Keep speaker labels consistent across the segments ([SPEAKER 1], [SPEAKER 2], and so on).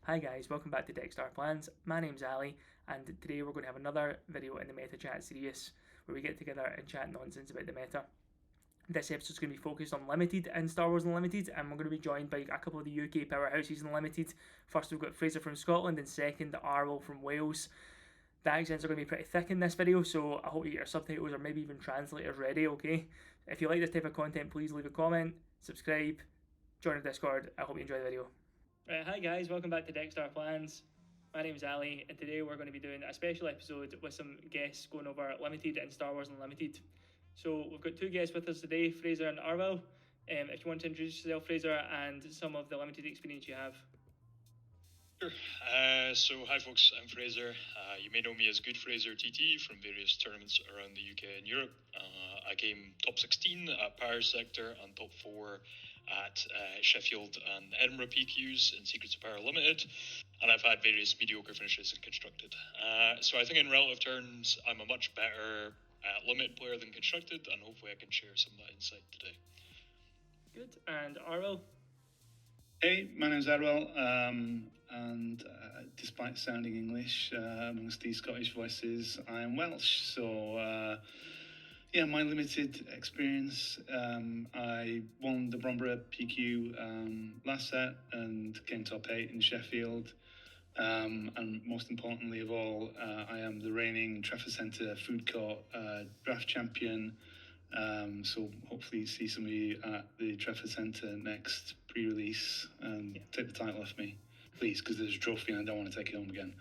[SPEAKER 1] Hi guys, welcome back to Deck Star Plans. My name's Ali, and today we're going to have another video in the Meta Chat series where we get together and chat nonsense about the meta. This episode's going to be focused on Limited and Star Wars Unlimited, and we're going to be joined by a couple of the UK powerhouses in Limited. First we've got Frazer from Scotland, and second Arwel from Wales. The accents are going to be pretty thick in this video, so I hope you get your subtitles or maybe even translators ready, okay? If you like this type of content, please leave a comment, subscribe, join our Discord. I hope you enjoy the video. Right, hi guys, welcome back to Deck Star Plans. My name's Ali, and today we're going to be doing a special episode with some guests going over Limited and Star Wars Unlimited. So we've got two guests with us today, Frazer and Arwel. If you want to introduce yourself, Frazer, and some of the Limited experience you have.
[SPEAKER 2] Sure. So hi folks, I'm Frazer. You may know me as Good Frazer TT from various tournaments around the UK and Europe. I came top 16 at Power Sector and top 4 at Sheffield and Edinburgh PQs in Secrets of Power Limited, and I've had various mediocre finishes in Constructed. So I think in relative terms, I'm a much better Limited player than Constructed, and hopefully I can share some of that insight today.
[SPEAKER 1] Good. And Arwel?
[SPEAKER 3] Hey, my name's Arwel, and despite sounding English amongst these Scottish voices, I am Welsh. So, yeah, my limited experience, I won the Bromborough PQ last set and came top 8 in Sheffield. And most importantly of all, I am the reigning Trafford Centre Food Court draft champion. So hopefully see some of you at the Trafford Centre next pre-release and take the title off me, please, because there's a trophy and I don't want to take it home again.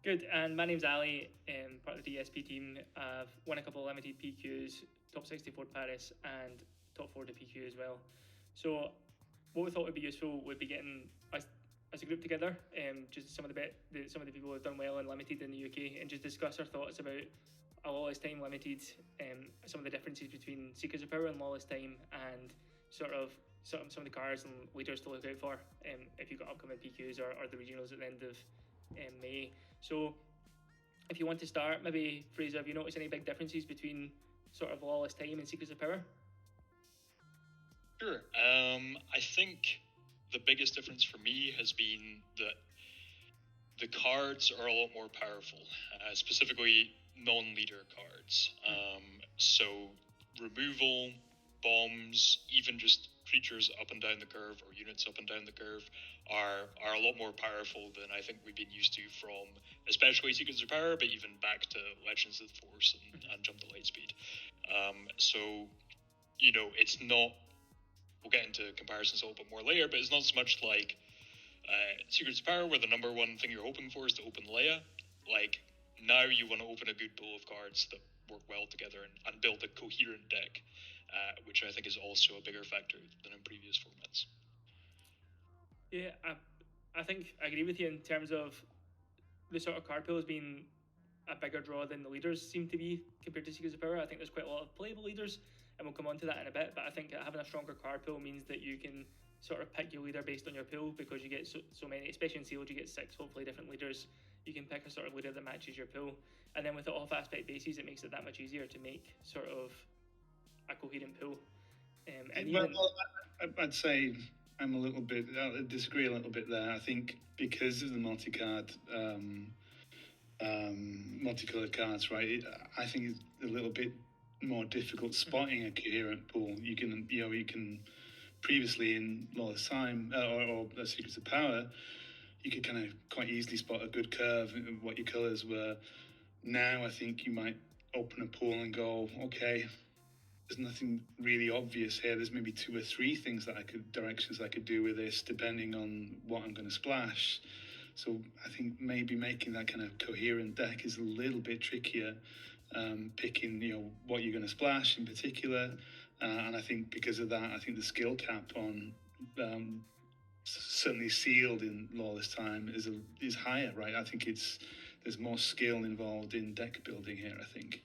[SPEAKER 1] Good. And my name's Ali, part of the DSP team. I've won a couple of Limited PQs, top 64 Paris and top 4 to PQ as well. So what we thought would be useful would be getting us as a group together, just some of the people who have done well in Limited in the UK, and just discuss our thoughts about a Lawless Time Limited, some of the differences between Secrets of Power and Lawless Time, and sort of some of the cards and leaders to look out for if you've got upcoming PQs or the regionals at the end of May. So if you want to start, maybe Frazer, have you noticed any big differences between sort of Lawless Time and Secrets of Power?
[SPEAKER 2] Sure. I think the biggest difference for me has been that the cards are a lot more powerful, specifically non-leader cards. So removal, bombs, even just creatures up and down the curve or units up and down the curve are a lot more powerful than I think we've been used to from especially Secrets of Power, but even back to Legends of the Force and Jump to Lightspeed. So, you know, it's not, we'll get into comparisons a little bit more later, but it's not so much like Secrets of Power where the number one thing you're hoping for is to open Leia. Like, now you want to open a good pool of cards that work well together and build a coherent deck, which I think is also a bigger factor than in previous formats.
[SPEAKER 1] Yeah, I think I agree with you in terms of the sort of card pool has been a bigger draw than the leaders seem to be compared to Secrets of Power. I think there's quite a lot of playable leaders, and we'll come on to that in a bit, but I think having a stronger card pool means that you can sort of pick your leader based on your pool, because you get so many, especially in Sealed, you get 6 hopefully different leaders. You can pick a sort of leader that matches your pool, and then with the off aspect bases, it makes it that much easier to make sort of a coherent pool.
[SPEAKER 3] I'd say I'm a little bit, I disagree a little bit there. I think because of the multi-card, multicolored cards, right? I think it's a little bit more difficult spotting a coherent pool. You can previously in Lawless Time or Secrets of Power, you could kind of quite easily spot a good curve of what your colours were. Now I think you might open a pool and go, okay, there's nothing really obvious here. There's maybe 2 or 3 things directions I could do with this, depending on what I'm going to splash. So I think maybe making that kind of coherent deck is a little bit trickier, picking, what you're going to splash in particular. And I think because of that, I think the skill cap on certainly Sealed in Lawless Time is higher, right? I think there's more skill involved in deck building here, I think.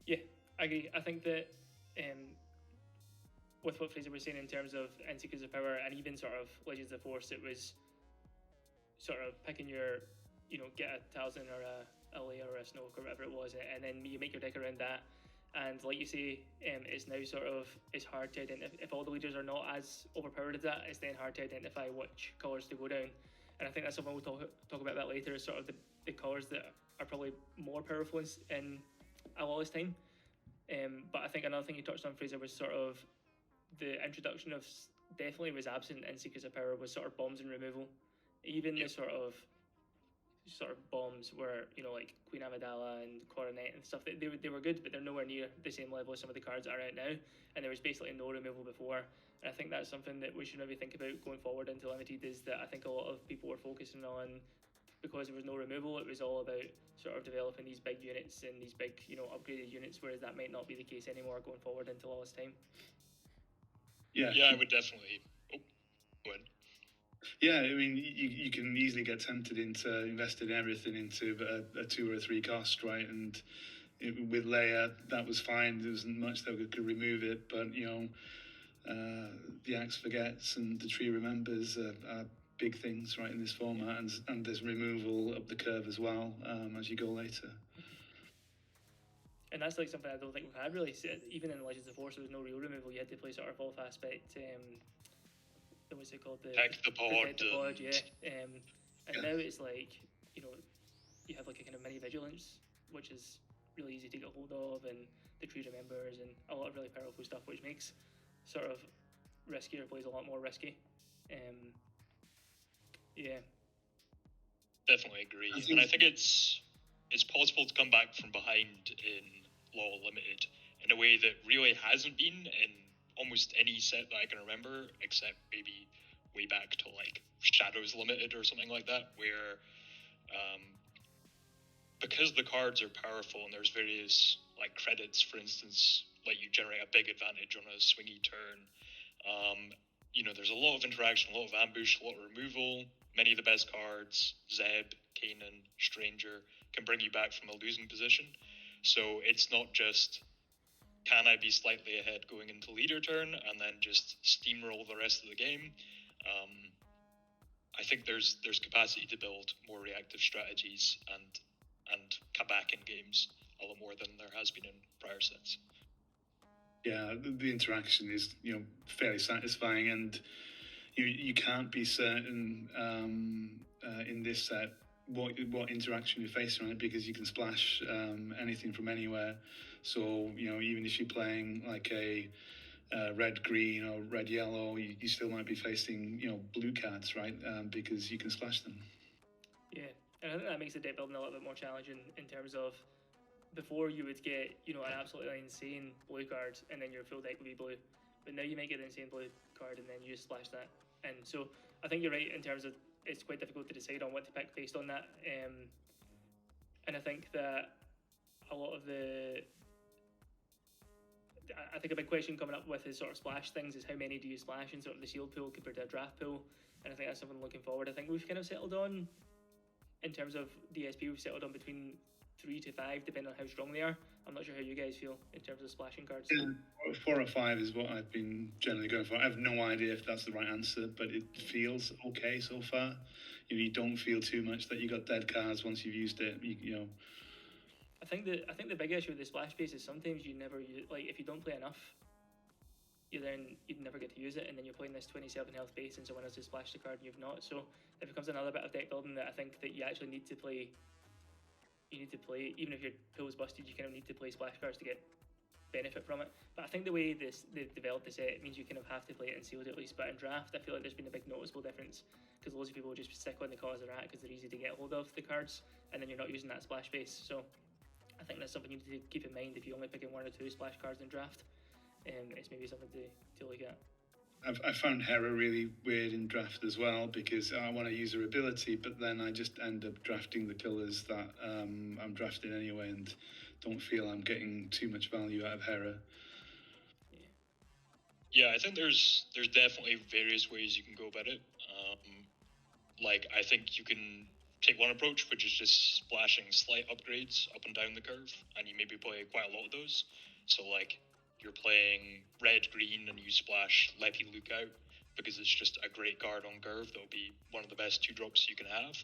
[SPEAKER 1] Yeah, I agree. I think that with what Frazer was saying in terms of in Secrets of Power and even sort of Legends of the Force, it was sort of picking your, get a Talzin or a Leia or a Snoke or whatever it was, and then you make your deck around that. And like you say, it's now sort of, it's hard to identify, if all the leaders are not as overpowered as that, it's then hard to identify which colours to go down. And I think that's something we'll talk about that later, is sort of the colours that are probably more powerful in a Lawless Time. But I think another thing you touched on, Fraser, was sort of the introduction of, definitely was absent in Secrets of Power, was sort of bombs and removal. Even the sort of bombs were, you know, like Queen Amidala and Coronet and stuff, they were good, but they're nowhere near the same level as some of the cards that are out now, and there was basically no removal before. And I think that's something that we should maybe think about going forward into Limited, is that I think a lot of people were focusing on, because there was no removal, it was all about sort of developing these big units and these big, you know, upgraded units, whereas that might not be the case anymore going forward into Lawless Time.
[SPEAKER 2] Yeah, I would definitely. Oh, go ahead.
[SPEAKER 3] Yeah, I mean, you can easily get tempted into investing everything into a 2 or a 3 cost, right? And with Leia, that was fine. There wasn't much that could remove it, but you know, the axe forgets and the tree remembers are big things, right, in this format, and there's removal up the curve as well as you go later.
[SPEAKER 1] And that's like something I don't think we've had really. Even in Legends of Force, there was no real removal. You had to play sort of off aspect. What's it called?
[SPEAKER 2] Deck the pod.
[SPEAKER 1] Yeah. And now it's like, you know, you have like a kind of mini vigilance, which is really easy to get hold of, and the tree remembers, and a lot of really powerful stuff, which makes sort of riskier plays a lot more risky. Yeah.
[SPEAKER 2] Definitely agree, and I think it's possible to come back from behind in Law Limited in a way that really hasn't been in almost any set that I can remember, except maybe way back to like Shadows Limited or something like that, where because the cards are powerful and there's various like credits, for instance, let you generate a big advantage on a swingy turn. You know, there's a lot of interaction, a lot of ambush, a lot of removal. Many of the best cards, Zeb, Kanan, Stranger, can bring you back from a losing position. So it's not just, can I be slightly ahead going into leader turn and then just steamroll the rest of the game? I think there's capacity to build more reactive strategies and come back in games a lot more than there has been in prior sets.
[SPEAKER 3] Yeah, the interaction is, you know, fairly satisfying, and you can't be certain in this set what interaction you're facing, right? Because you can splash anything from anywhere. So, you know, even if you're playing like a red green or red yellow, you still might be facing, you know, blue cards, right? Because you can splash them.
[SPEAKER 1] Yeah, and I think that makes the deck building a little bit more challenging in terms of, before you would get, you know, an absolutely insane blue card and then your full deck would be blue, but now you might get an insane blue card and then you just splash that. And so I think you're right in terms of it's quite difficult to decide on what to pick based on that. And I think that a lot of I think a big question coming up with is sort of splash things, is how many do you splash in sort of the sealed pool compared to a draft pool. And I think that's something looking forward. I think we've kind of settled on, in terms of DSP, we've settled on between 3 to 5, depending on how strong they are. I'm not sure how you guys feel in terms of splashing cards.
[SPEAKER 3] Yeah, 4 or 5 is what I've been generally going for. I have no idea if that's the right answer, but it feels okay so far. You know, you don't feel too much that you got dead cards once you've used it. You know.
[SPEAKER 1] I think the big issue with the splash base is sometimes you never use, like if you don't play enough, you'd never get to use it, and then you're playing this 27 health base and someone else has splashed the card and you've not. So it becomes another bit of deck building that I think that you actually need to play. You need to play, even if your pool is busted, you kind of need to play splash cards to get benefit from it. But I think the way they've developed the set, it means you kind of have to play it in sealed at least. But in draft, I feel like there's been a big noticeable difference, because loads of people will just stick on the colours they're at because they're easy to get hold of, the cards, and then you're not using that splash base. So I think that's something you need to keep in mind if you're only picking 1 or 2 splash cards in draft. It's maybe something to look at.
[SPEAKER 3] I found Hera really weird in draft as well, because I want to use her ability, but then I just end up drafting the colours that I'm drafting anyway, and don't feel I'm getting too much value out of Hera.
[SPEAKER 2] Yeah, I think there's definitely various ways you can go about it. Like, I think you can take one approach, which is just splashing slight upgrades up and down the curve, and you maybe play quite a lot of those. So, like, you're playing red-green and you splash Leppy Lookout because it's just a great card on curve that'll be one of the best 2-drops you can have.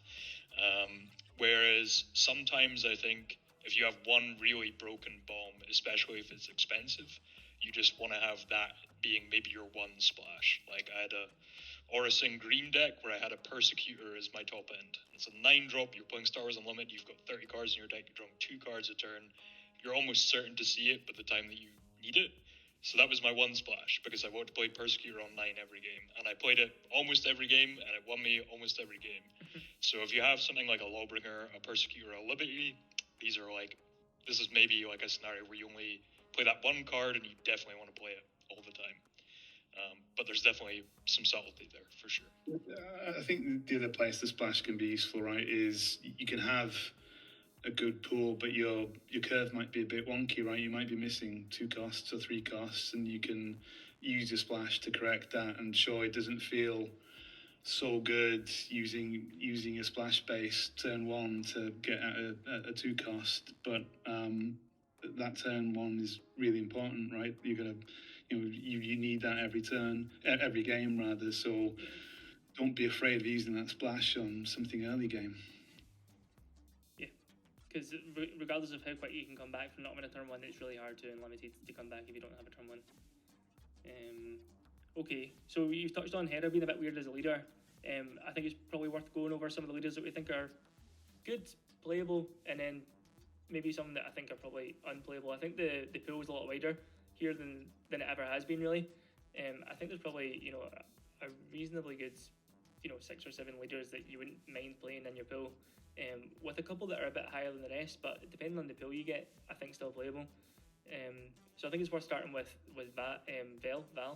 [SPEAKER 2] Whereas sometimes I think if you have one really broken bomb, especially if it's expensive, you just want to have that being maybe your one splash. Like I had a Orison green deck where I had a Persecutor as my top end. It's a 9-drop, you're playing Star Wars Unlimited, you've got 30 cards in your deck, you're drawing 2 cards a turn. You're almost certain to see it by the time that you need it. So that was my one splash, because I wanted to play Persecutor on 9 every game. And I played it almost every game, and it won me almost every game. So if you have something like a Lawbringer, a Persecutor, a Liberty, this is maybe like a scenario where you only play that one card and you definitely want to play it all the time. But there's definitely some subtlety there, for sure.
[SPEAKER 3] I think the other place the splash can be useful, right, is you can have a good pool, but your curve might be a bit wonky, right? You might be missing 2 costs or 3 costs, and you can use your splash to correct that. And sure, it doesn't feel so good using a splash base turn 1 to get at a 2 cost, but that turn 1 is really important, right? You're gonna, you need that every game rather. So don't be afraid of using that splash on something early game.
[SPEAKER 1] Yeah, because regardless of how quick you can come back from not having a turn 1, it's really hard to Unlimited to come back if you don't have a turn 1. Okay, so you've touched on Hera being a bit weird as a leader. I think it's probably worth going over some of the leaders that we think are good, playable, and then maybe some that I think are probably unplayable. I think the pool is a lot wider here than it ever has been, really. I think there's probably, a reasonably good, 6 or 7 leaders that you wouldn't mind playing in your pool, with a couple that are a bit higher than the rest, but depending on the pool you get, I think still playable. So I think it's worth starting with Val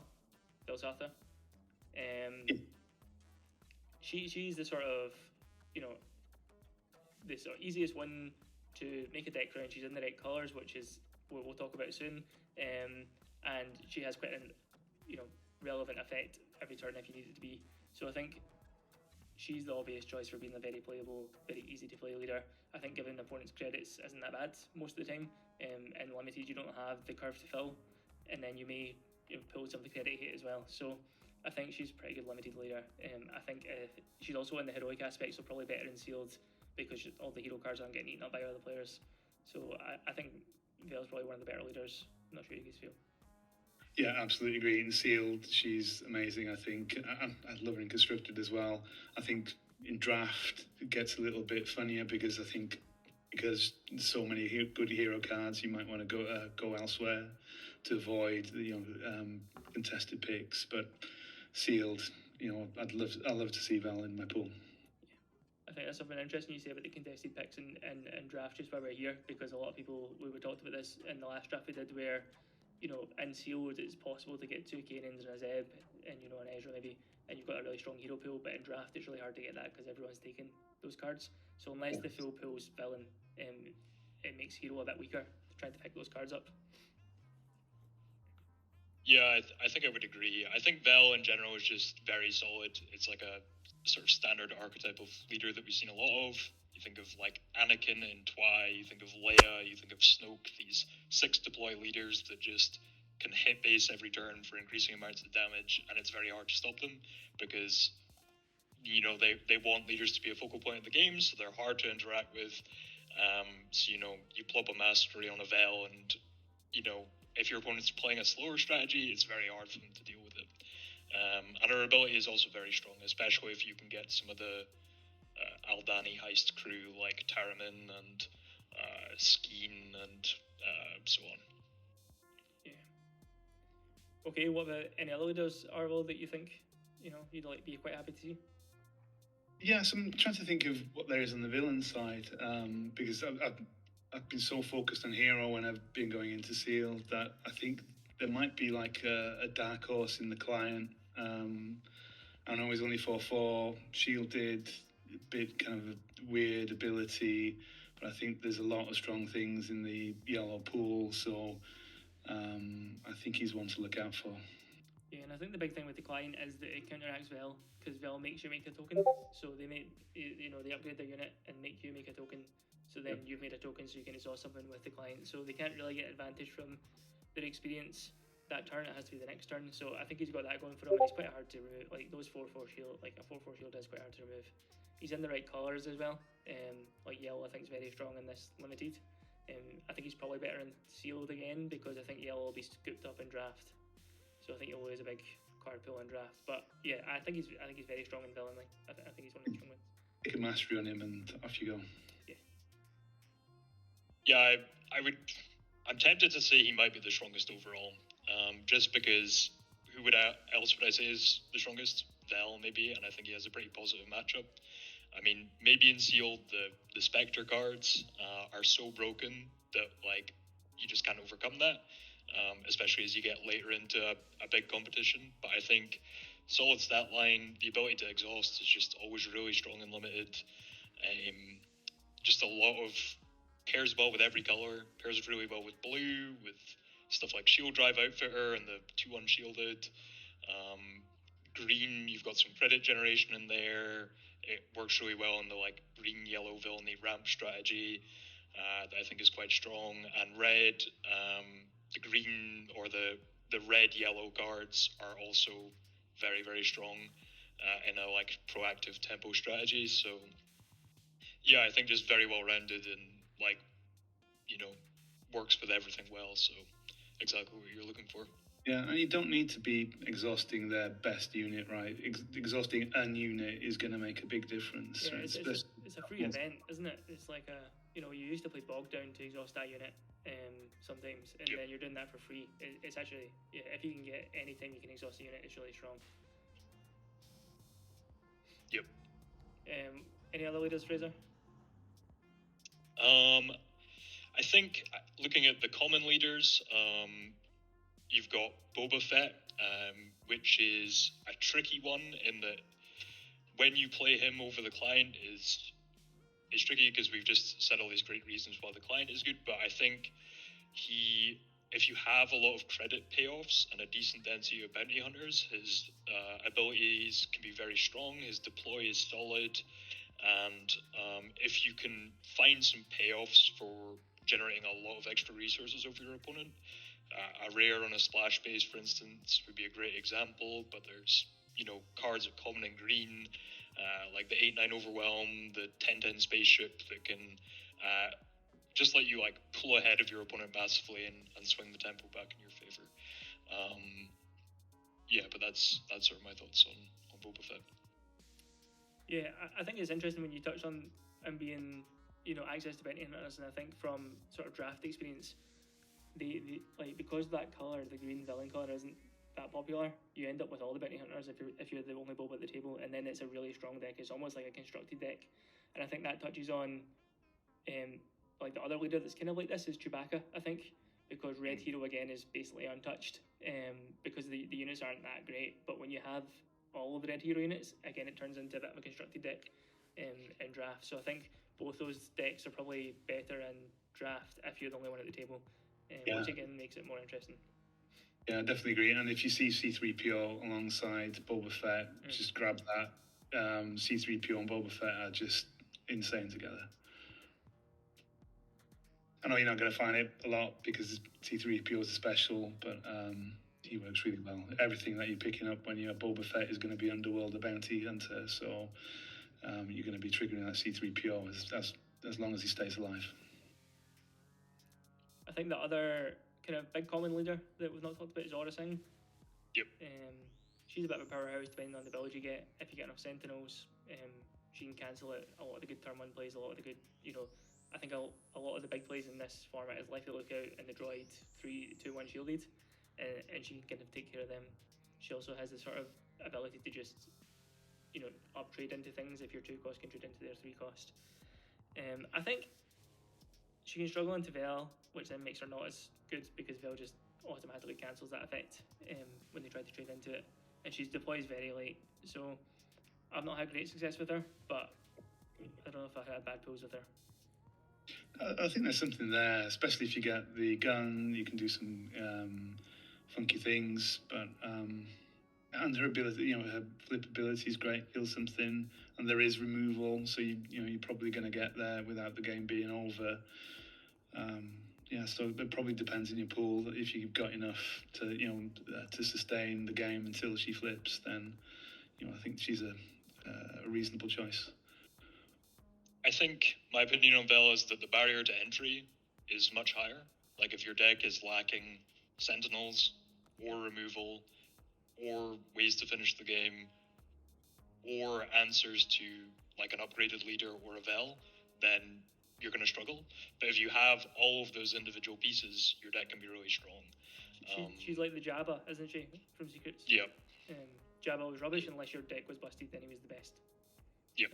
[SPEAKER 1] Sartha. She's the sort of, the sort of easiest one to make a deck around. She's in the right colours, which is what we'll talk about soon, and she has quite an relevant effect every turn if you need it to be. So I think she's the obvious choice for being a very playable, very easy to play leader. I think giving opponents credits isn't that bad most of the time. In Limited, you don't have the curve to fill, and then you may pull some of the credit hit as well. So I think she's a pretty good Limited leader. I think she's also in the heroic aspect, so probably better in sealed because all the hero cards aren't getting eaten up by other players. So I think Vale's probably one of the better leaders. I'm not sure you guys feel.
[SPEAKER 3] Yeah, absolutely agree. In sealed, she's amazing. I think I love her in constructed as well. I think in draft it gets a little bit funnier because there's so many good hero cards, you might want to go elsewhere to avoid contested picks. But sealed, I'd love to see Val in my pool.
[SPEAKER 1] I think that's something interesting you say about the contested picks and draft, just while we're here, because a lot of people, we talked about this in the last draft we did, where in sealed it's possible to get 2 Kanans and a Zeb and an Ezra maybe, and you've got a really strong hero pool, but in draft it's really hard to get that because everyone's taking those cards. So unless the full pool's filling, it makes hero a bit weaker trying to pick those cards up.
[SPEAKER 2] Yeah, I think I would agree. I think Vel in general is just very solid. It's like a sort of standard archetype of leader that we've seen a lot of. You think of like Anakin in Twi, you think of Leia, you think of Snoke, these 6 deploy leaders that just can hit base every turn for increasing amounts of damage, and it's very hard to stop them because they want leaders to be a focal point of the game, so they're hard to interact with. So you plop a mastery on a Vel, and if your opponent's playing a slower strategy, it's very hard for them to deal with it. And her ability is also very strong, especially if you can get some of the Aldani heist crew like Taramin and Skeen and so on.
[SPEAKER 1] Yeah. Okay, what about any other leaders, Arwel, that you think you'd be quite happy to see?
[SPEAKER 3] Yes, I'm trying to think of what there is on the villain side, because I've been so focused on hero when I've been going into sealed that I think there might be like a dark horse in the client. I know he's only 4/4, shielded, a bit kind of a weird ability, but I think there's a lot of strong things in the yellow pool, so I think he's one to look out for.
[SPEAKER 1] Yeah, and I think the big thing with the client is that it counteracts Vel, because Vel makes you make a token. So they make they upgrade their unit and make you make a token. So then you've made a token, so you can exhaust something with the client. So they can't really get advantage from their experience that turn. It has to be the next turn. So I think he's got that going for him, and he's quite hard to remove. Like those 4/4 shield, like a 4/4 shield is quite hard to remove. He's in the right colours as well. Like yellow, I think is very strong in this limited. I think he's probably better in sealed again because I think yellow will be scooped up in draft. So I think he'll lose a big card pool in draft. But yeah, I think he's very strong in villainy. I think he's one of the strong ones.
[SPEAKER 3] Take a mastery on him and off you go.
[SPEAKER 2] Yeah, I'm tempted to say he might be the strongest overall, just because else would I say is the strongest? Vel, maybe, and I think he has a pretty positive matchup. I mean, maybe in sealed, the Spectre cards are so broken that, like, you just can't overcome that, especially as you get later into a big competition. But I think solid stat line, the ability to exhaust is just always really strong and limited. Just a lot of pairs well with every color, pairs really well with blue, with stuff like Shield Drive Outfitter and the 2-1 shielded. Green, you've got some credit generation in there. It works really well in the like green-yellow villainy ramp strategy that I think is quite strong. And red, the green or the red-yellow cards are also very, very strong in a like proactive tempo strategy. So yeah, I think just very well rounded and like, works with everything well. So exactly what you're looking for.
[SPEAKER 3] Yeah, and you don't need to be exhausting their best unit, right? Exhausting an unit is going to make a big difference.
[SPEAKER 1] Yeah,
[SPEAKER 3] right?
[SPEAKER 1] it's a free event, isn't it? It's like you used to play Bog Down to exhaust that unit sometimes, and then you're doing that for free. It's actually, if you can get any time you can exhaust the unit, it's really strong.
[SPEAKER 2] Yep.
[SPEAKER 1] Any other leaders, Frazer?
[SPEAKER 2] I think looking at the common leaders, you've got Boba Fett, which is a tricky one in that when you play him over the client is tricky because we've just said all these great reasons why the client is good, but I think if you have a lot of credit payoffs and a decent density of bounty hunters, his abilities can be very strong, his deploy is solid, and if you can find some payoffs for generating a lot of extra resources over your opponent, a rare on a splash base, for instance, would be a great example, but there's, cards of common and green, like the 8-9 Overwhelm, the 10-10 Spaceship that can just let you, like, pull ahead of your opponent massively and swing the tempo back in your favor. But that's sort of my thoughts on Boba Fett.
[SPEAKER 1] Yeah, I think it's interesting when you touch on him being, access to bounty hunters, and I think from sort of draft experience, the like, because that color, the green villain color, isn't that popular, you end up with all the bounty hunters if you're the only Boba at the table, and then it's a really strong deck. It's almost like a constructed deck, and I think that touches on like the other leader that's kind of like this is Chewbacca, I think, because Red Hero again is basically untouched, because the units aren't that great, but when you have all of the Red Hero units, again, it turns into a bit of a constructed deck in draft. So I think both those decks are probably better in draft if you're the only one at the table, which again makes it more interesting.
[SPEAKER 3] Yeah, I definitely agree. And if you see C-3PO alongside Boba Fett, just grab that. C-3PO and Boba Fett are just insane together. I know you're not going to find it a lot because C-3PO is a special, but he works really well. Everything that you're picking up when you're Boba Fett is going to be Underworld, the bounty hunter, so you're going to be triggering that C-3PO as long as he stays alive.
[SPEAKER 1] I think the other kind of big common leader that we've not talked about is Aura Singh.
[SPEAKER 2] Yep.
[SPEAKER 1] She's a bit of a powerhouse depending on the build you get. If you get enough Sentinels, she can cancel out a lot of the good turn 1 plays, a lot of the good, I think a lot of the big plays in this format is Likely Lookout and the Droid 3-2-1 shielded, and she can kind of take care of them. She also has the sort of ability to just, up trade into things if your 2 cost can trade into their 3 cost. I think she can struggle into Vel, which then makes her not as good because Vel just automatically cancels that effect when they try to trade into it, and she deploys very late. So I've not had great success with her, but I don't know if I had bad pulls with her.
[SPEAKER 3] I think there's something there, especially if you get the gun, you can do some funky things, but and her ability, her flip ability is great, heal something, and there is removal, so you're probably going to get there without the game being over. So it probably depends on your pool. If you've got enough to to sustain the game until she flips, then I think she's a reasonable choice.
[SPEAKER 2] I think my opinion on Vel is that the barrier to entry is much higher. Like if your deck is lacking sentinels or removal or ways to finish the game or answers to like an upgraded leader or a Vel, then you're going to struggle. But if you have all of those individual pieces, your deck can be really strong.
[SPEAKER 1] She's like the Jabba, isn't she, from Secrets?
[SPEAKER 2] Yeah.
[SPEAKER 1] Jabba was rubbish unless your deck was busted, then he was the best.
[SPEAKER 2] Yep.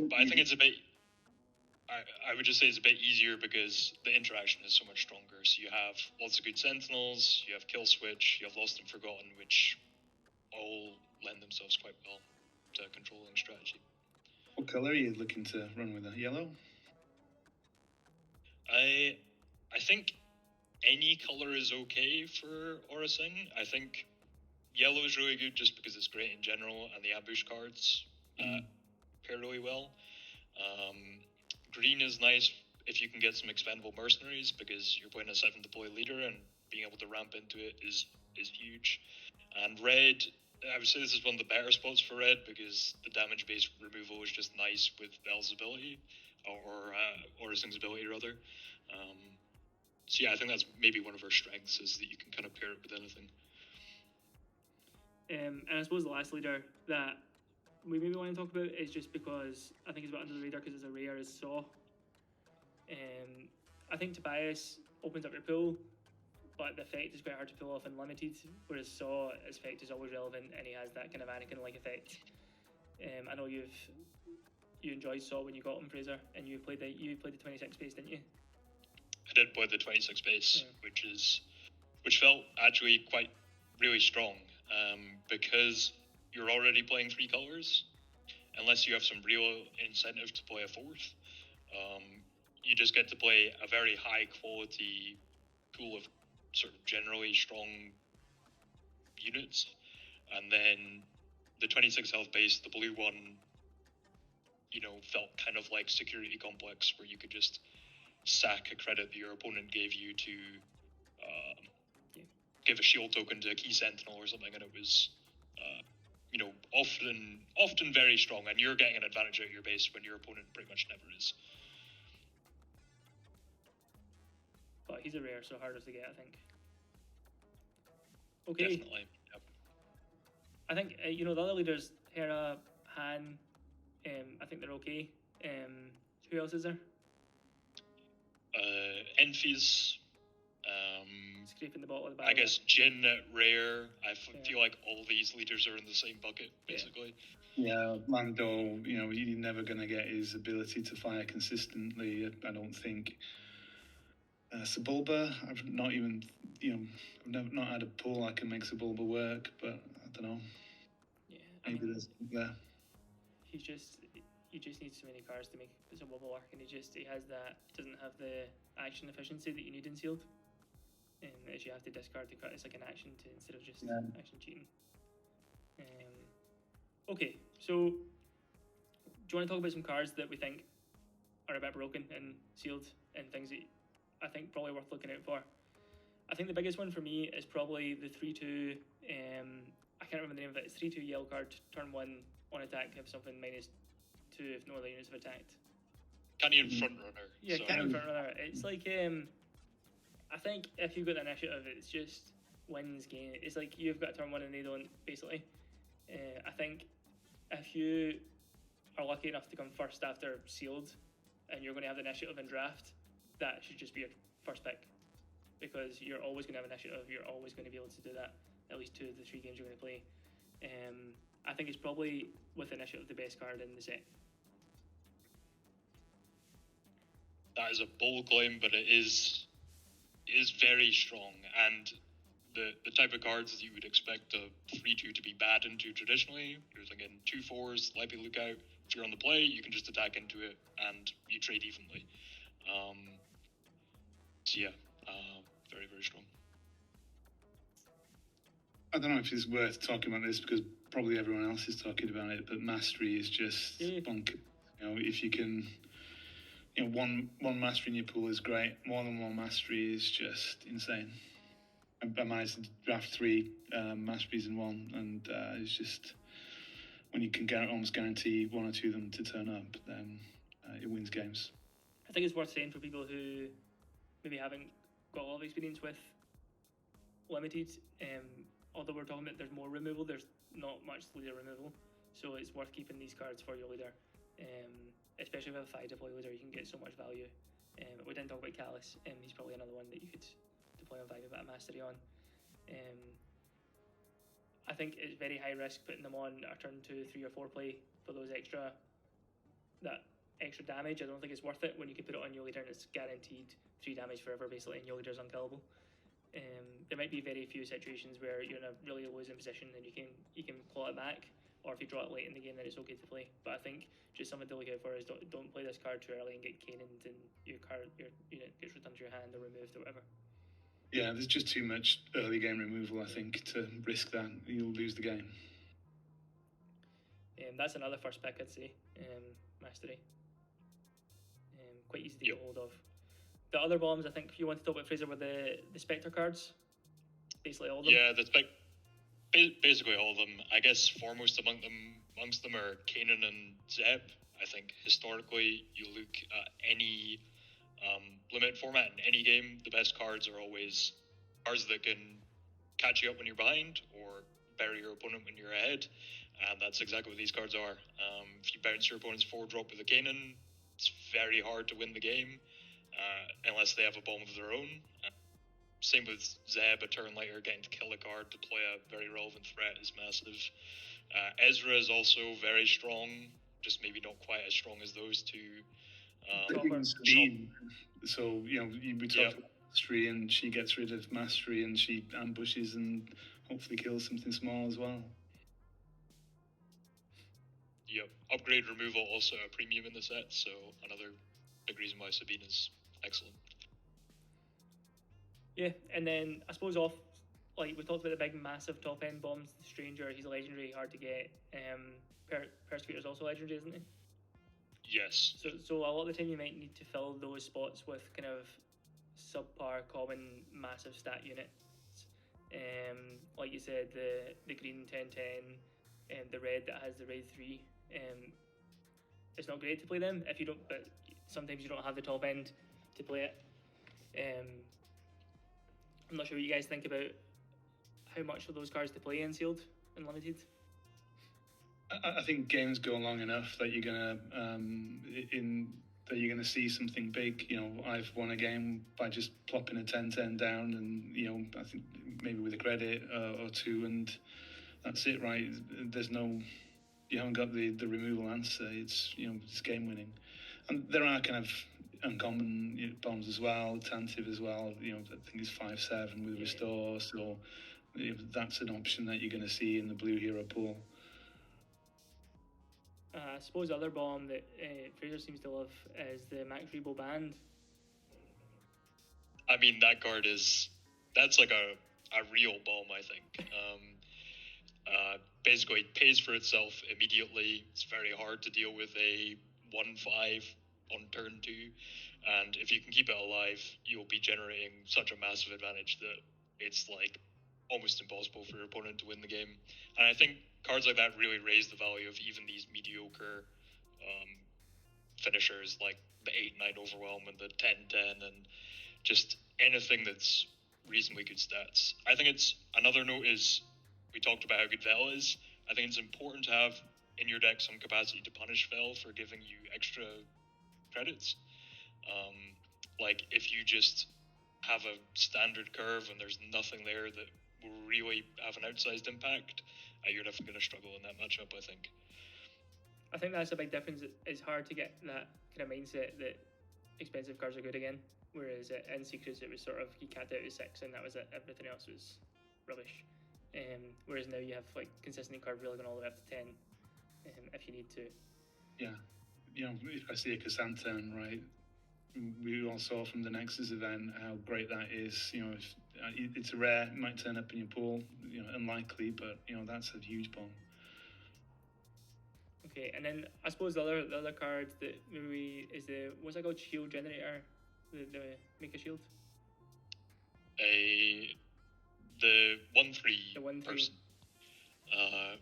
[SPEAKER 2] But I think it's a bit. I would just say it's a bit easier because the interaction is so much stronger. So you have lots of good sentinels, you have kill switch, you have lost and forgotten, which all lend themselves quite well to controlling strategy.
[SPEAKER 3] What color are you looking to run with? Yellow?
[SPEAKER 2] I think any color is okay for Aura Sing. I think yellow is really good just because it's great in general, and the ambush cards pair really well. Green is nice if you can get some expendable mercenaries because you're playing a 7 deploy leader and being able to ramp into it is huge. And red, I would say this is one of the better spots for red because the damage based removal is just nice with Bel's ability or Sing's ability rather. So yeah, I think that's maybe one of her strengths is that you can kind of pair it with anything.
[SPEAKER 1] And I suppose the last leader that we maybe want to talk about is just because I think it's a bit under the radar because it's a rare is Saw. I think Tobias opens up your pool, but the effect is quite hard to pull off in limited, whereas Saw, his effect is always relevant and he has that kind of Anakin-like effect. I know you enjoyed Saw when you got him, Fraser, and you played the 26 base, didn't you?
[SPEAKER 2] I did play the 26 base, which felt actually quite really strong because you're already playing 3 colors. Unless you have some real incentive to play a 4th, you just get to play a very high quality pool of sort of generally strong units. And then the 26 health base, the blue one, felt kind of like Security Complex, where you could just sack a credit that your opponent gave you to give a shield token to a key sentinel or something, and it was often very strong, and you're getting an advantage out of your base when your opponent pretty much never is.
[SPEAKER 1] But he's a rare, so harder to get, I think. Okay.
[SPEAKER 2] Definitely. Yep.
[SPEAKER 1] I think the other leaders, Hera, Han, I think they're okay. Who else is there?
[SPEAKER 2] Enfys.
[SPEAKER 1] Scraping the bottom of the barrel.
[SPEAKER 2] I guess Jin at rare. I feel like all these leaders are in the same bucket, basically.
[SPEAKER 3] Yeah, Lando, you're never going to get his ability to fire consistently, I don't think. Sebulba, I've not even, I've not had a pull I can make Sebulba work, but I don't know.
[SPEAKER 1] Yeah,
[SPEAKER 3] maybe there's there.
[SPEAKER 1] He just needs so many cards to make Sebulba work, and he doesn't have the action efficiency that you need in sealed. As you have to discard the card, it's like an action instead of just action cheating. Okay, so do you want to talk about some cards that we think are a bit broken and sealed and things that I think probably worth looking out for? I think the biggest one for me is probably the 3/2. I can't remember the name of it. It's 3/2 yellow card. Turn 1 on attack. Have something -2 if no other units have attacked.
[SPEAKER 2] Canyon Frontrunner.
[SPEAKER 1] Yeah, Canyon Frontrunner. It's like I think if you've got the initiative, it's just wins game. It's like you've got turn 1 and they don't, basically. I think if you are lucky enough to come first after sealed and you're going to have the initiative in draft, that should just be your first pick, because you're always going to have initiative. You're always going to be able to do that at least 2 of the 3 games you're going to play. I think it's probably with initiative the best card in the set.
[SPEAKER 2] That is a bold claim, but it is very strong, and the type of cards that you would expect a 3/2 to be bad into traditionally. You're thinking 2/4s, Lightly Lookout. If you're on the play, you can just attack into it and you trade evenly. So yeah, very, very strong.
[SPEAKER 3] I don't know if it's worth talking about this because probably everyone else is talking about it, but Mastery is just bonkers. If you can, one Mastery in your pool is great. More than one Mastery is just insane. I managed to draft 3 Masteries in one, and it's just when you can almost guarantee 1 or 2 of them to turn up, then it wins games.
[SPEAKER 1] I think it's worth saying for people who maybe haven't got a lot of experience with limited, although we're talking about there's more removal, there's not much leader removal, so it's worth keeping these cards for your leader, especially with a 5 deploy leader. You can get so much value. We didn't talk about Callus, he's probably another one that you could deploy on 5 a bit of mastery on. I think it's very high risk putting them on a turn 2, 3 or 4 play for those extra damage. I don't think it's worth it when you can put it on your leader and it's guaranteed 3 damage forever basically, and your leader's unkillable. There might be very few situations where you're in a really losing position and you can claw it back, or if you draw it late in the game then it's okay to play. But I think just something to look out for is don't play this card too early and get cannoned and your unit gets returned to your hand or removed or whatever.
[SPEAKER 3] Yeah, there's just too much early game removal, I think, to risk that. You'll lose the game.
[SPEAKER 1] That's another first pick, I'd say. Mastery. Quite easy to get hold of. The other bombs, I think you want to talk about, Fraser, were the Spectre cards. Basically all of them.
[SPEAKER 2] Yeah, basically all of them. I guess foremost amongst them are Kanan and Zeb. I think historically, you look at any limit format in any game, the best cards are always cards that can catch you up when you're behind or bury your opponent when you're ahead, and that's exactly what these cards are. If you bounce your opponent's 4-drop with a Kanan, it's very hard to win the game unless they have a bomb of their own. Same with Zeb, a turn later, getting to kill a card to play a very relevant threat is massive. Ezra is also very strong, just maybe not quite as strong as those two.
[SPEAKER 3] So, we talk about mastery, and she gets rid of mastery and she ambushes and hopefully kills something small as well.
[SPEAKER 2] Yep. Upgrade removal also a premium in the set, so another big reason why Sabina's excellent.
[SPEAKER 1] Yeah, and then I suppose we talked about the big massive top end bombs. The Stranger, he's a legendary, hard to get. Persecutor's also legendary, isn't he?
[SPEAKER 2] Yes.
[SPEAKER 1] So a lot of the time you might need to fill those spots with kind of subpar common massive stat units. Like you said, the green 10-10 and the red that has the raid 3. It's not great to play them if you don't, but sometimes you don't have the top end to play it. I'm not sure what you guys think about how much of those cards to play in sealed and limited.
[SPEAKER 3] I think games go long enough that you're gonna see something big. I've won a game by just plopping a 10-10 down, and I think maybe with a credit or two, and that's it, right? You haven't got the removal answer. It's it's game winning, and there are kind of uncommon bombs as well. Tantive as well. I think it's 5/7 with restore, so that's an option that you're going to see in the blue hero pool.
[SPEAKER 1] I suppose the other bomb that Fraser seems to love is the Max Rebo Band.
[SPEAKER 2] I mean, that card that's like a real bomb, I think. Basically, it pays for itself immediately. It's very hard to deal with a 1/5 on turn 2, and if you can keep it alive, you'll be generating such a massive advantage that it's like almost impossible for your opponent to win the game. And I think cards like that really raise the value of even these mediocre finishers like the 8-9 Overwhelm and the 10-10 and just anything that's reasonably good stats. I think it's another note is we talked about how good Vel is. I think it's important to have in your deck some capacity to punish Vel for giving you extra credits. Like if you just have a standard curve and there's nothing there that will really have an outsized impact, you're definitely going to struggle in that matchup, I think.
[SPEAKER 1] I think that's a big difference. It's hard to get that kind of mindset that expensive cards are good again, whereas in Secrets it was sort of you capped out at 6 and that was it. Everything else was rubbish. Whereas now you have like consistent card really going all the way up to 10 if you need to.
[SPEAKER 3] Yeah, if I see a Chrysanthemum, right, we all saw from the Nexus event how great that is. If it's a rare, it might turn up in your pool. Unlikely, but that's a huge bomb.
[SPEAKER 1] Okay, and then I suppose the other card that maybe is what's that called? Shield Generator, the make a shield.
[SPEAKER 2] The 1/3 person.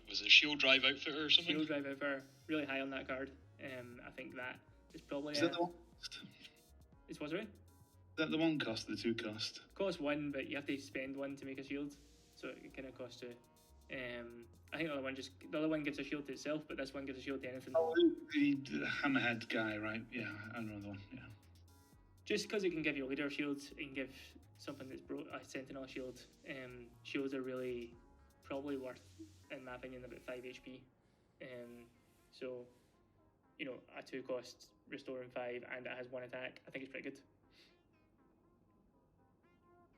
[SPEAKER 2] Was it Shield Drive Outfitter or something?
[SPEAKER 1] Shield Drive Outfitter, really high on that card. I think that is probably.
[SPEAKER 3] Is that the one?
[SPEAKER 1] Is was right?
[SPEAKER 3] That the one cost, the two cost.
[SPEAKER 1] Costs 1, but you have to spend 1 to make a shield, so it kind of costs 2. I think the other one gives a shield to itself, but this one gives a shield to anything.
[SPEAKER 3] Oh, the hammerhead guy, right? Yeah, I know the one. Yeah.
[SPEAKER 1] Just because it can give you a leader shield, it can give something that's a sentinel shield. Shields are really probably worth, in my opinion, about 5 HP. So, you know, a 2 cost restoring 5 and it has 1 attack. I think it's pretty good.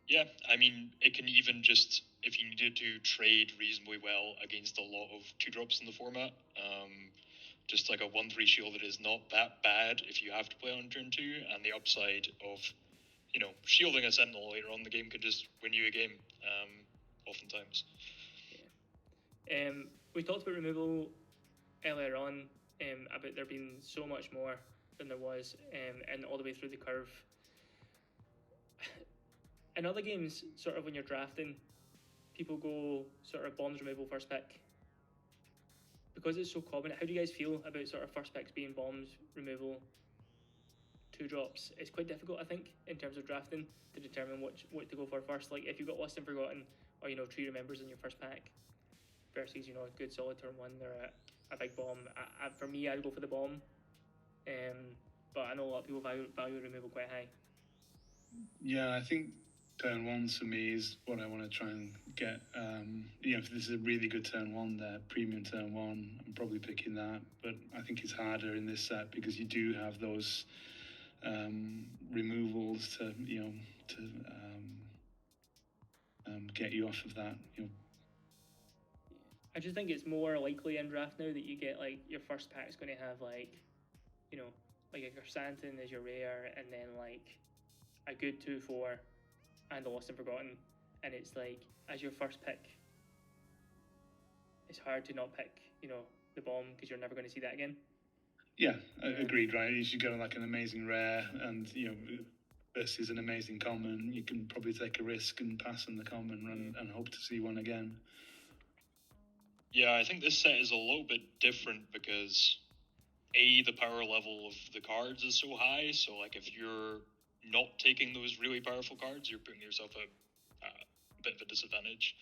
[SPEAKER 2] Yeah, I mean, it can even just, if you needed to trade reasonably well against a lot of 2-drops in the format, just like a 1/3 shield that is not that bad if you have to play on turn 2, and the upside of, you know, shielding a sentinel later on in the game could just win you a game, oftentimes.
[SPEAKER 1] Yeah. We talked about removal earlier on, about there being so much more than there was, and all the way through the curve. In other games, sort of when you're drafting, people go sort of bombs removal first pick. Because it's so common, how do you guys feel about sort of first picks being bombs removal 2-drops? It's quite difficult, I think, in terms of drafting to determine what to go for first. Like if you've got Lost and Forgotten or, you know, Tree Remembers in your first pack versus, you know, a good solid turn 1 or a big bomb. For me, I'd go for the bomb. But I know a lot of people value removal quite high.
[SPEAKER 3] Yeah, I think turn 1 for me is what I want to try and get. You know, if this is a really good turn 1 there, premium turn 1, I'm probably picking that. But I think it's harder in this set because you do have those removals to, you know, to get you off of that. You know.
[SPEAKER 1] I just think it's more likely in draft now that you get like your first pack is going to have like, you know, like a Chrysanthemum as your rare, and then like a good 2/4 and a Lost and Forgotten, and it's like as your first pick, it's hard to not pick, you know, the bomb because you're never going to see that again.
[SPEAKER 3] Yeah, agreed. Right, you should go like an amazing rare, and you know, versus an amazing common, you can probably take a risk and pass on the common and hope to see one again.
[SPEAKER 2] Yeah, I think this set is a little bit different because the power level of the cards is so high. So like if you're not taking those really powerful cards, you're putting yourself a bit of a disadvantage.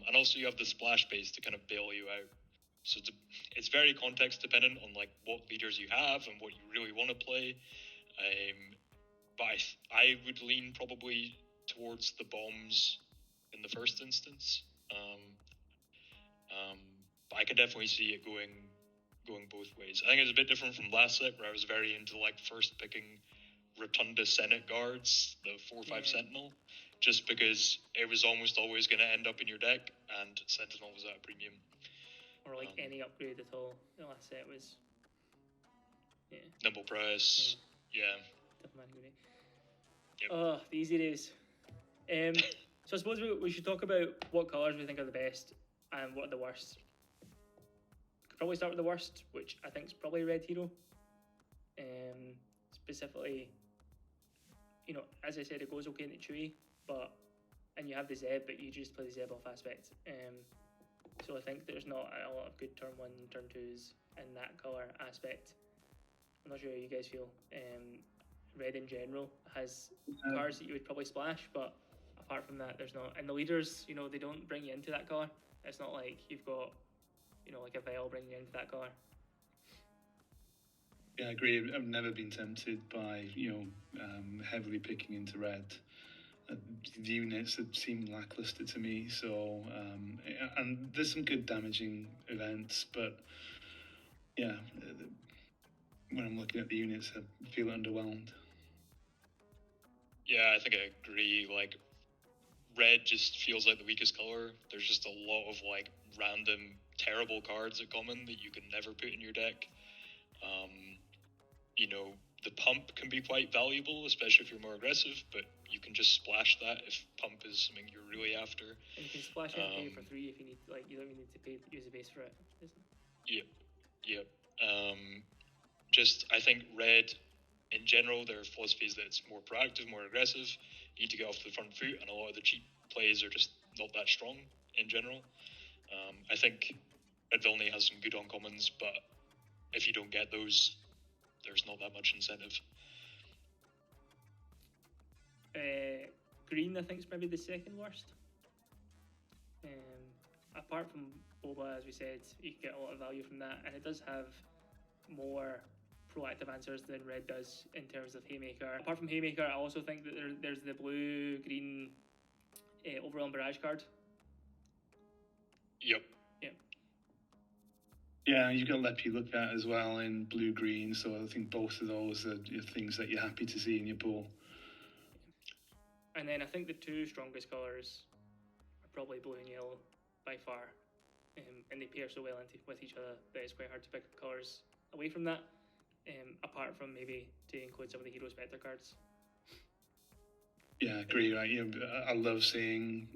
[SPEAKER 2] And also you have the splash base to kind of bail you out. So it's very context dependent on like what leaders you have and what you really want to play. But I would lean probably towards the bombs in the first instance. But I can definitely see it going both ways. I think it's a bit different from last set where I was very into like first picking Rotunda Senate guards, the 4/5 Sentinel, just because it was almost always going to end up in your deck, and Sentinel was at a premium.
[SPEAKER 1] Or like any upgrade at all. The last set was
[SPEAKER 2] Nimble Press,
[SPEAKER 1] Definitely.
[SPEAKER 2] Yep.
[SPEAKER 1] Oh, the easy days. So I suppose we should talk about what colours we think are the best and what are the worst. Could probably start with the worst, which I think is probably Red Hero. Specifically, you know, as I said, it goes okay into Chewy, and you have the Zeb, but you just play the Zeb off aspect. So I think there's not a lot of good turn 1, turn 2s in that colour aspect. I'm not sure how you guys feel. Red in general has cards that you would probably splash, but apart from that, there's not. And the leaders, you know, they don't bring you into that colour. It's not like you've got, you know, like a Veil bringing you into that colour.
[SPEAKER 3] Yeah, I agree. I've never been tempted by, you know, heavily picking into red. The units have seemed lackluster to me. So, and there's some good damaging events, but yeah, when I'm looking at the units, I feel underwhelmed.
[SPEAKER 2] Yeah, I think I agree. Like, red just feels like the weakest color. There's just a lot of like random terrible cards at common that you can never put in your deck. You know, the pump can be quite valuable, especially if you're more aggressive, but you can just splash that if pump is something you're really after.
[SPEAKER 1] And you can splash it and pay for 3 if you need, like, you don't even need to use a base for it, isn't it?
[SPEAKER 2] Yep. Just, I think red, in general, their philosophy is that it's more proactive, more aggressive. You need to get off the front foot, and a lot of the cheap plays are just not that strong in general. I think Red Villainy has some good uncommons, but if you don't get those, there's not that much incentive.
[SPEAKER 1] Green, I think, is maybe the second worst. Apart from Boba, as we said, you can get a lot of value from that, and it does have more proactive answers than Red does in terms of Haymaker. Apart from Haymaker, I also think that there's the blue-green Overwhelm Barrage card.
[SPEAKER 2] Yep.
[SPEAKER 3] Yeah, you've got Leppy look at as well in blue-green, so I think both of those are things that you're happy to see in your pool.
[SPEAKER 1] And then I think the two strongest colours are probably blue and yellow by far, and they pair so well with each other that it's quite hard to pick colours away from that, apart from maybe to include some of the Hero Spectre cards.
[SPEAKER 3] Yeah, I agree. Right, I love seeing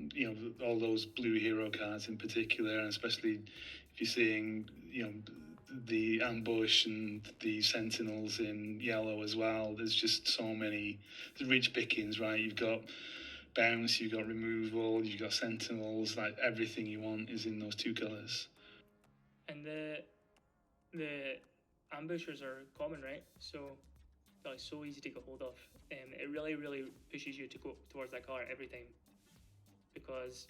[SPEAKER 3] all those blue hero cards in particular, and especially if you're seeing the ambush and the sentinels in yellow as well. There's just so many rich pickings, right? You've got bounce, you've got removal, you've got sentinels. Like everything you want is in those two colours.
[SPEAKER 1] And the ambushers are common, right? So they're so easy to get hold of. It really, really pushes you to go towards that colour every time, because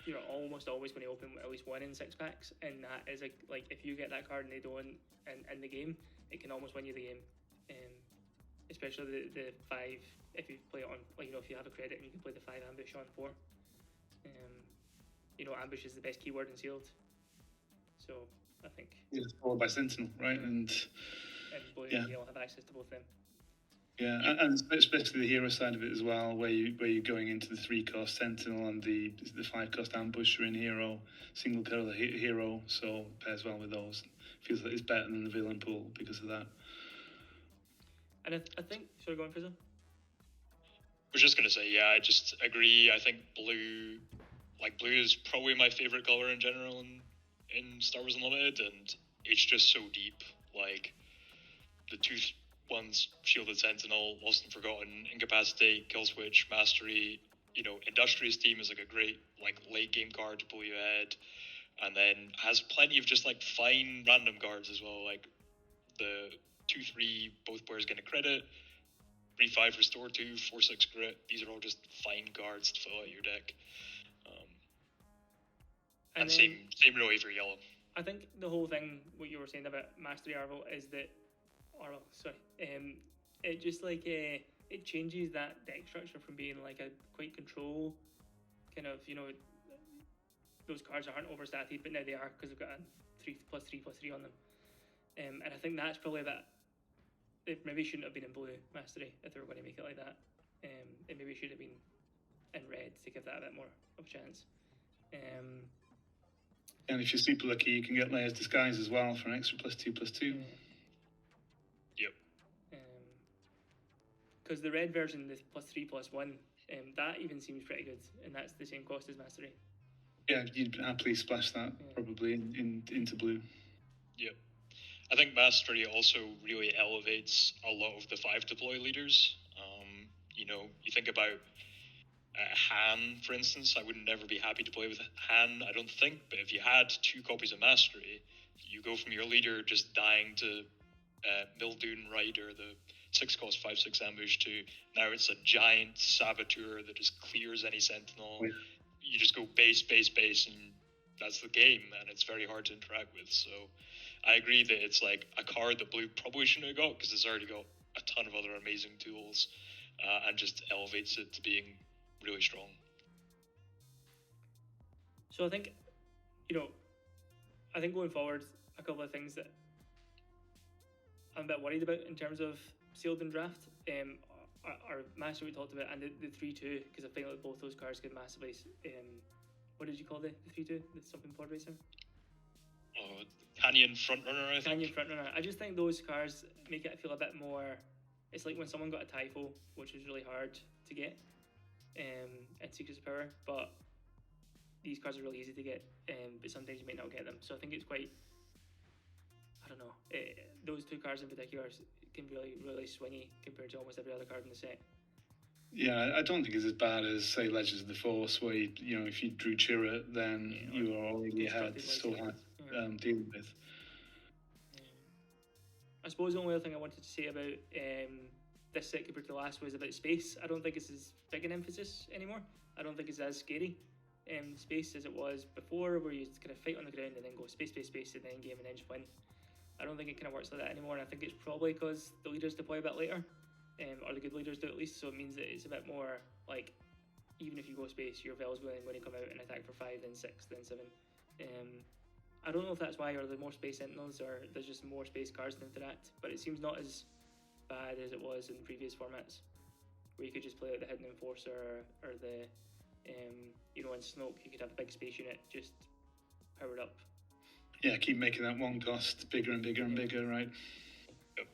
[SPEAKER 1] you're almost always going to open at least one in 6 packs, and that is like if you get that card and they don't in the game, it can almost win you the game. Especially the 5, if you play it on, if you have a credit and you can play the 5 ambush on 4. Ambush is the best keyword in sealed, so I think
[SPEAKER 3] it's followed by sentinel, right? And
[SPEAKER 1] blue and yellow have access to both of them.
[SPEAKER 3] Yeah, and especially the hero side of it as well, where you're going into the 3-cost sentinel and the 5-cost ambusher in hero, single color hero, so pairs well with those. Feels like it's better than the villain pool because of that.
[SPEAKER 1] And I think, sorry, go on, Frazer.
[SPEAKER 2] I was just gonna say, yeah, I just agree. I think blue is probably my favorite color in general in Star Wars Unlimited, and it's just so deep. Like the two ones, Shielded Sentinel, Lost and Forgotten, Incapacitate, Kill Switch, Mastery. Industrious Team is like a great late game card to pull you ahead, and then has plenty of just fine random cards as well, like the 2/3 both players get a credit, 3/5 restore 2, 4/6 grit. These are all just fine cards to fill out your deck. And same really for yellow.
[SPEAKER 1] I think the whole thing, what you were saying about Mastery Arwel, is that it just it changes that deck structure from being like a quite control kind of, those cards aren't overstated, but now they are because they've got a 3/3/3 on them. And I think that's probably that it maybe shouldn't have been in blue Mastery if they were going to make it like that. It maybe should have been in red to give that a bit more of a chance.
[SPEAKER 3] And if you're super lucky, you can get Layer's Disguise as well for an extra +2/+2.
[SPEAKER 2] Yep.
[SPEAKER 1] Because the red version, the +3/+1, that even seems pretty good, and that's the same cost as Mastery.
[SPEAKER 3] Yeah, you'd happily splash that probably into blue.
[SPEAKER 2] Yep. I think Mastery also really elevates a lot of the 5 deploy leaders. You think about Han, for instance. I would never be happy to play with Han, I don't think, but if you had 2 copies of Mastery, you go from your leader just dying to Mildoon Rider, the 6-cost 5/6 ambush, to now it's a giant saboteur that just clears any sentinel.
[SPEAKER 3] Yeah.
[SPEAKER 2] You just go base, and that's the game, and it's very hard to interact with. So I agree that it's like a card that blue probably shouldn't have got, because it's already got a ton of other amazing tools, and just elevates it to being really strong.
[SPEAKER 1] So I think, going forward, a couple of things that I'm a bit worried about in terms of sealed and draft are Master we talked about, and the 3/2, because I think that both those cards could massively. What did you call the 3/2? The something pod racer?
[SPEAKER 2] Canyon Frontrunner, I think.
[SPEAKER 1] Canyon Frontrunner. I just think those cards make it feel a bit more. It's like when someone got a Typho, which was really hard to get in Secrets of Power, but these cards are really easy to get, but sometimes you might not get them. So I think it's quite. I don't know. Those 2 cards in particular can really, really swingy compared to almost every other card in the set.
[SPEAKER 3] Yeah, I don't think it's as bad as, say, Legends of the Force, where if you drew Chirrut, then you were already ahead, so hard dealing with.
[SPEAKER 1] I suppose the only other thing I wanted to say about this set compared to the last was about space. I don't think it's as big an emphasis anymore. I don't think it's as scary space as it was before, where you kind of fight on the ground and then go space, space, space to the end game and then just win. I don't think it kind of works like that anymore, and I think it's probably because the leaders deploy a bit later, or the good leaders do at least, so it means that it's a bit more like, even if you go space, your Vel's going to come out and attack for 5, then 6, then 7. I don't know if that's why, or there's more space sentinels, or there's just more space cards to interact, but it seems not as bad as it was in previous formats, where you could just play out the Hidden Enforcer, or the, in Snoke, you could have a big space unit just powered up.
[SPEAKER 3] Yeah, keep making that one cost bigger and bigger and bigger, right?
[SPEAKER 2] Yep.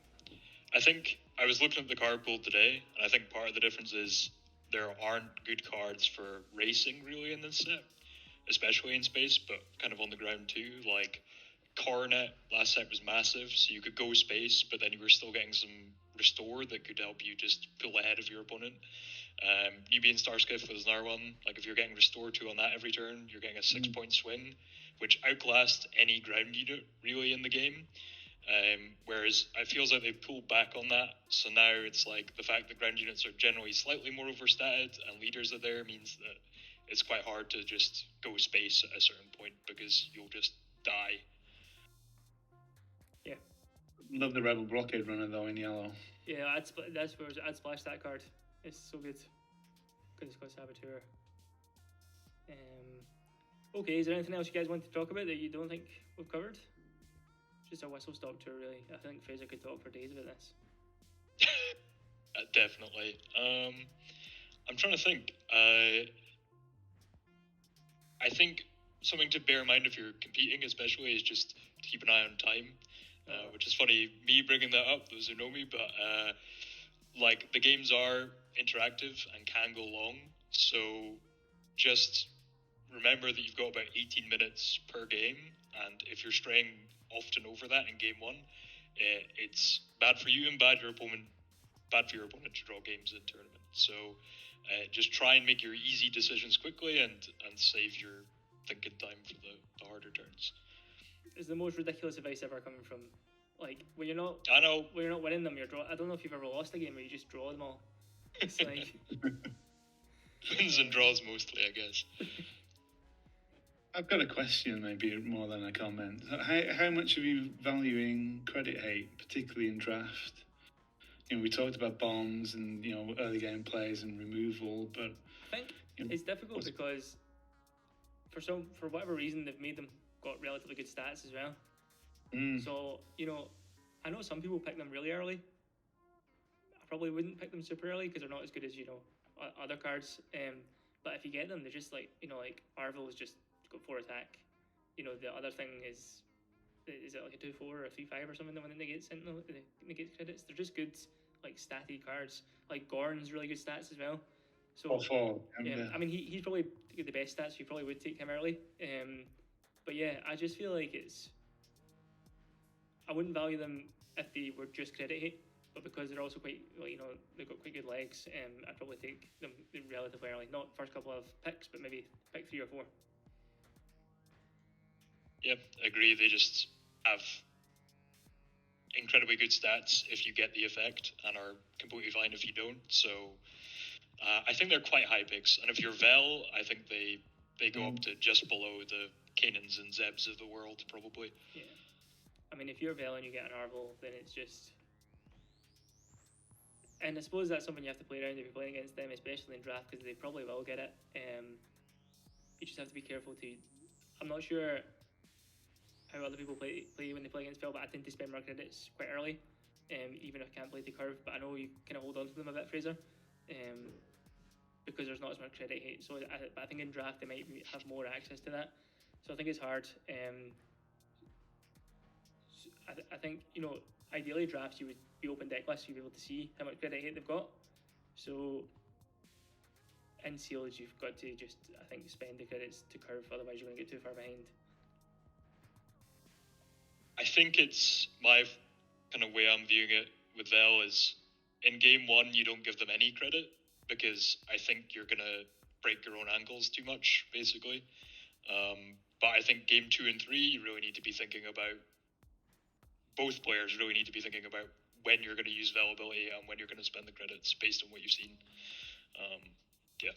[SPEAKER 2] I think I was looking at the card pool today, and I think part of the difference is there aren't good cards for racing really in this set, especially in space, but kind of on the ground too. Like Coronet last set was massive, so you could go space, but then you were still getting some restore that could help you just pull ahead of your opponent. Nubian Starskiff was another one. Like if you're getting restore 2 on that every turn, you're getting a 6-point swing, which outclassed any ground unit really in the game. Whereas it feels like they've pulled back on that, so now it's like the fact that ground units are generally slightly more overstated and leaders are there means that it's quite hard to just go space at a certain point because you'll just die.
[SPEAKER 1] Yeah.
[SPEAKER 3] Love the Rebel Blockade Runner though in yellow.
[SPEAKER 1] Yeah, I'd splash that card. It's so good. Because it's got Saboteur. Okay, is there anything else you guys want to talk about that you don't think we've covered? Just a whistle stop tour, really. I think Frazer could talk for days about this.
[SPEAKER 2] Definitely. I'm trying to think. I think something to bear in mind if you're competing, especially, is just to keep an eye on time. Which is funny, me bringing that up, those who know me, but like the games are interactive and can go long, so just remember that you've got about 18 minutes per game, and if you're straying often over that in game 1, it's bad for you and bad for your opponent to draw games in tournament. So just try and make your easy decisions quickly and save your thinking time for the harder turns.
[SPEAKER 1] It's the most ridiculous advice ever coming from, like, when you're not winning them, you're draw. I don't know if you've ever lost a game where you just draw them all. It's like
[SPEAKER 2] wins and draws mostly, I guess.
[SPEAKER 3] I've got a question, maybe more than a comment. How much are you valuing credit hate, particularly in draft? We talked about bombs and early game plays and removal, but
[SPEAKER 1] I think it's difficult because for whatever reason they've made them got relatively good stats as well. So I know some people pick them really early. I probably wouldn't pick them super early because they're not as good as other cards. But if you get them, they're just like Arwel's just got 4 attack. The other thing is it like a 2/4 or a 3/5 or something? The one that negates Sentinel, negates credits. They're just good like statty cards. Like Gorn's really good stats as well. So yeah, I mean he's probably the best stats. You probably would take him early. But yeah, I just feel like I wouldn't value them if they were just credit hate, but because they're also quite, they've got quite good legs, I'd probably take them relatively early. Not first couple of picks, but maybe pick 3 or 4.
[SPEAKER 2] Yep, agree. They just have incredibly good stats if you get the effect, and are completely fine if you don't. So I think they're quite high picks, and if you're Vel, I think they go up to just below the Kanans and Zebs of the world, probably.
[SPEAKER 1] Yeah. I mean, if you're Vel and you get an Arwel, then it's just... And I suppose that's something you have to play around if you're playing against them, especially in draft, because they probably will get it. You just have to be careful to... I'm not sure how other people play when they play against Vel, but I tend to spend my credits quite early, even if I can't play the curve. But I know you kind of hold on to them a bit, Frazer, because there's not as much credit hate. So I think in draft they might have more access to that. So I think it's hard. I think, ideally drafts you would be open deck lists, you'd be able to see how much credit hate they've got. So in seals you've got to just, I think, spend the credits to curve, otherwise you're going to get too far behind.
[SPEAKER 2] I think it's my kind of way I'm viewing it with Vel is in game 1 you don't give them any credit because I think you're going to break your own ankles too much, basically. But I think game 2 and 3 you really need to be thinking about, both players really need to be thinking about when you're going to use availability and when you're going to spend the credits based on what you've seen. Yeah.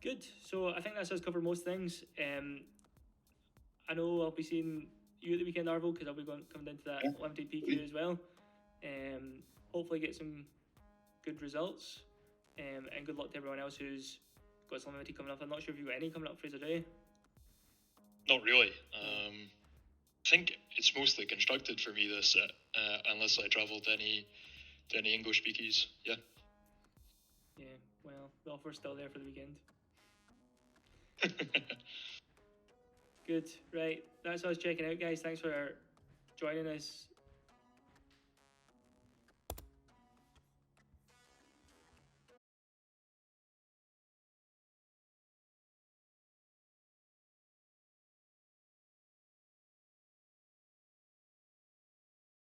[SPEAKER 1] Good. So I think that does cover most things. I know I'll be seeing you at the weekend, Arwel, because I'll be coming into that limited PQ as well. Hopefully get some good results. And good luck to everyone else who's got some limited coming up. I'm not sure if you've got any coming up, Fraser, do you?
[SPEAKER 2] Not really. I think it's mostly constructed for me this set, unless I travel to any English speakies. Yeah.
[SPEAKER 1] Yeah. Well, the offer's still there for the weekend. Good. Right. That's us checking out, guys. Thanks for joining us